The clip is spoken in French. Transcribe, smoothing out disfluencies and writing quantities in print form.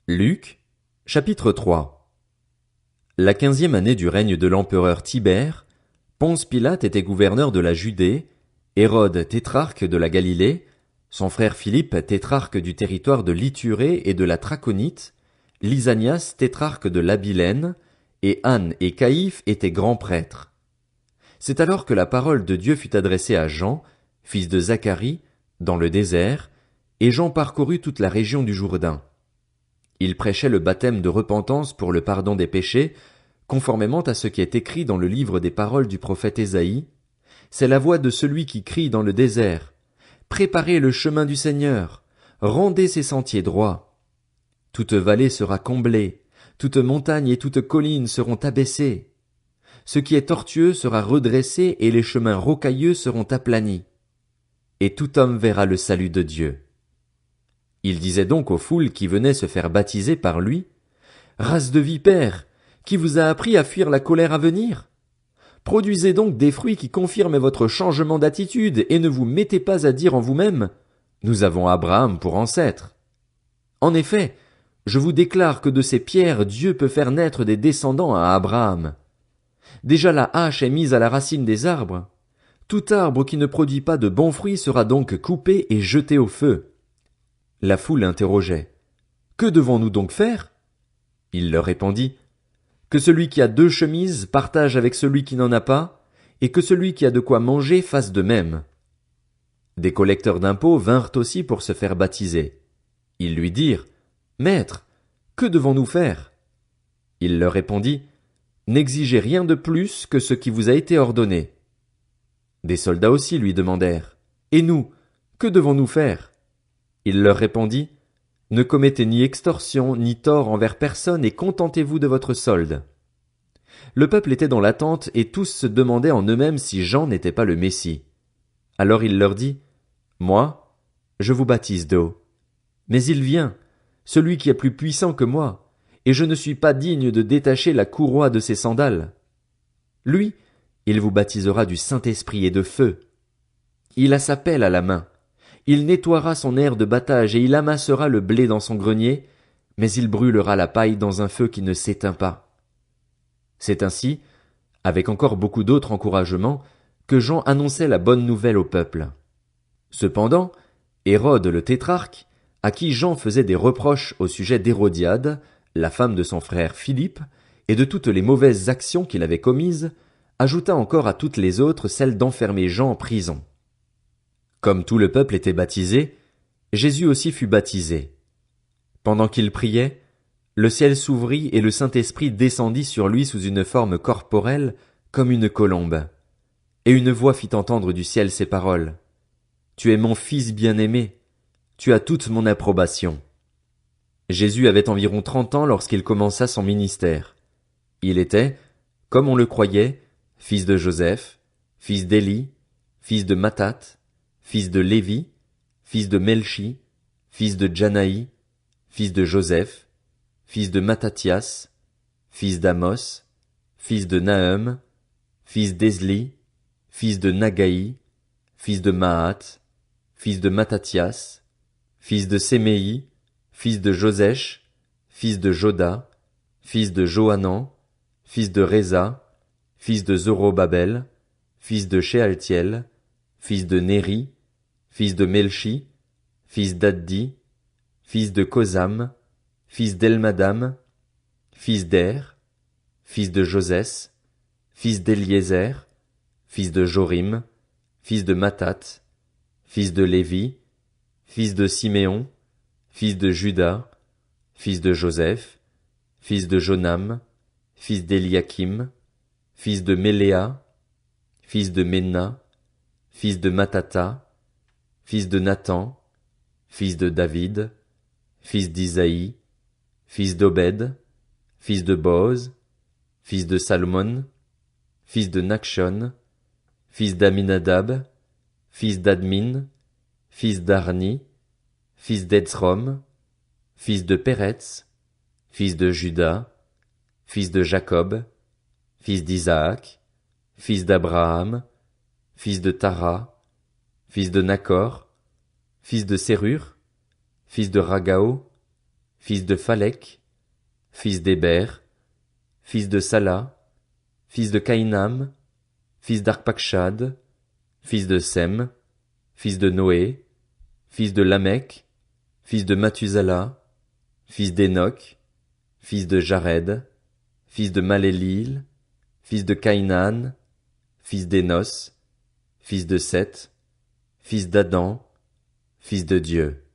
Luc, chapitre 3. La 15e année du règne de l'empereur Tibère, Ponce Pilate était gouverneur de la Judée, Hérode tétrarque de la Galilée, son frère Philippe tétrarque du territoire de l'Ithurée et de la Traconite, Lysanias tétrarque de l'Abilène, et Anne et Caïphe étaient grands prêtres. C'est alors que la parole de Dieu fut adressée à Jean, fils de Zacharie, dans le désert, et Jean parcourut toute la région du Jourdain. Il prêchait le baptême de repentance pour le pardon des péchés, conformément à ce qui est écrit dans le livre des paroles du prophète Ésaïe. C'est la voix de celui qui crie dans le désert. Préparez le chemin du Seigneur, rendez ses sentiers droits. Toute vallée sera comblée, toute montagne et toute colline seront abaissées. Ce qui est tortueux sera redressé et les chemins rocailleux seront aplanis. Et tout homme verra le salut de Dieu. Il disait donc aux foules qui venaient se faire baptiser par lui, « Race de vipères, qui vous a appris à fuir la colère à venir? Produisez donc des fruits qui confirment votre changement d'attitude et ne vous mettez pas à dire en vous-même, « Nous avons Abraham pour ancêtre. » En effet, je vous déclare que de ces pierres Dieu peut faire naître des descendants à Abraham. Déjà la hache est mise à la racine des arbres. Tout arbre qui ne produit pas de bons fruits sera donc coupé et jeté au feu. La foule interrogeait. « Que devons-nous donc faire ?» Il leur répondit. « Que celui qui a 2 chemises partage avec celui qui n'en a pas, et que celui qui a de quoi manger fasse de même. » Des collecteurs d'impôts vinrent aussi pour se faire baptiser. Ils lui dirent. « Maître, que devons-nous faire ?» Il leur répondit. « N'exigez rien de plus que ce qui vous a été ordonné. » Des soldats aussi lui demandèrent. « Et nous, que devons-nous faire ?» Il leur répondit, « Ne commettez ni extorsion, ni tort envers personne et contentez-vous de votre solde. » Le peuple était dans l'attente et tous se demandaient en eux-mêmes si Jean n'était pas le Messie. Alors il leur dit, « Moi, je vous baptise d'eau. Mais il vient, celui qui est plus puissant que moi, et je ne suis pas digne de détacher la courroie de ses sandales. Lui, il vous baptisera du Saint-Esprit et de feu. Il a sa pelle à la main. Il nettoiera son aire de battage et il amassera le blé dans son grenier, mais il brûlera la paille dans un feu qui ne s'éteint pas. » C'est ainsi, avec encore beaucoup d'autres encouragements, que Jean annonçait la bonne nouvelle au peuple. Cependant, Hérode le tétrarque, à qui Jean faisait des reproches au sujet d'Hérodiade, la femme de son frère Philippe, et de toutes les mauvaises actions qu'il avait commises, ajouta encore à toutes les autres celle d'enfermer Jean en prison. Comme tout le peuple était baptisé, Jésus aussi fut baptisé. Pendant qu'il priait, le ciel s'ouvrit et le Saint-Esprit descendit sur lui sous une forme corporelle comme une colombe. Et une voix fit entendre du ciel ces paroles. « Tu es mon Fils bien-aimé, tu as toute mon approbation. » Jésus avait environ 30 ans lorsqu'il commença son ministère. Il était, comme on le croyait, fils de Joseph, fils d'Élie, fils de Mathat, fils de Lévi, fils de Melchi, fils de Janaï, fils de Joseph, fils de Mattathias, fils d'Amos, fils de Nahum, fils d'Esli, fils de Nagaï, fils de Mahat, fils de Mattathias, fils de Séméi, fils de Josèche, fils de Joda, fils de Johanan, fils de Réza, fils de Zorobabel, fils de Shealtiel, fils de Néri, fils de Melchi, fils d'Addi, fils de Kosam, fils d'Elmadam, fils d'Er, fils de Josès, fils d'Eliézer, fils de Jorim, fils de Mathat, fils de Lévi, fils de Siméon, fils de Juda, fils de Joseph, fils de Jonam, fils d'Eliakim, fils de Méléa, fils de Ména, fils de Matata, fils de Nathan, fils de David, fils d'Isaïe, fils d'Obed, fils de Boz, fils de Salmon, fils de Nakshon, fils d'Aminadab, fils d'Admin, fils d'Arni, fils d'Etzrom, fils de Péretz, fils de Juda, fils de Jacob, fils d'Isaac, fils d'Abraham, fils de Tara, fils de Nacor, fils de Sérur, fils de Ragao, fils de Phalec, fils d'Héber, fils de Sala, fils de Caïnam, fils d'Arpachshad, fils de Sem, fils de Noé, fils de Lamech, fils de Mathusala, fils d'Enoch, fils de Jared, fils de Malélil, fils de Caïnan, fils d'Énos, fils de Seth, fils d'Adam, fils de Dieu.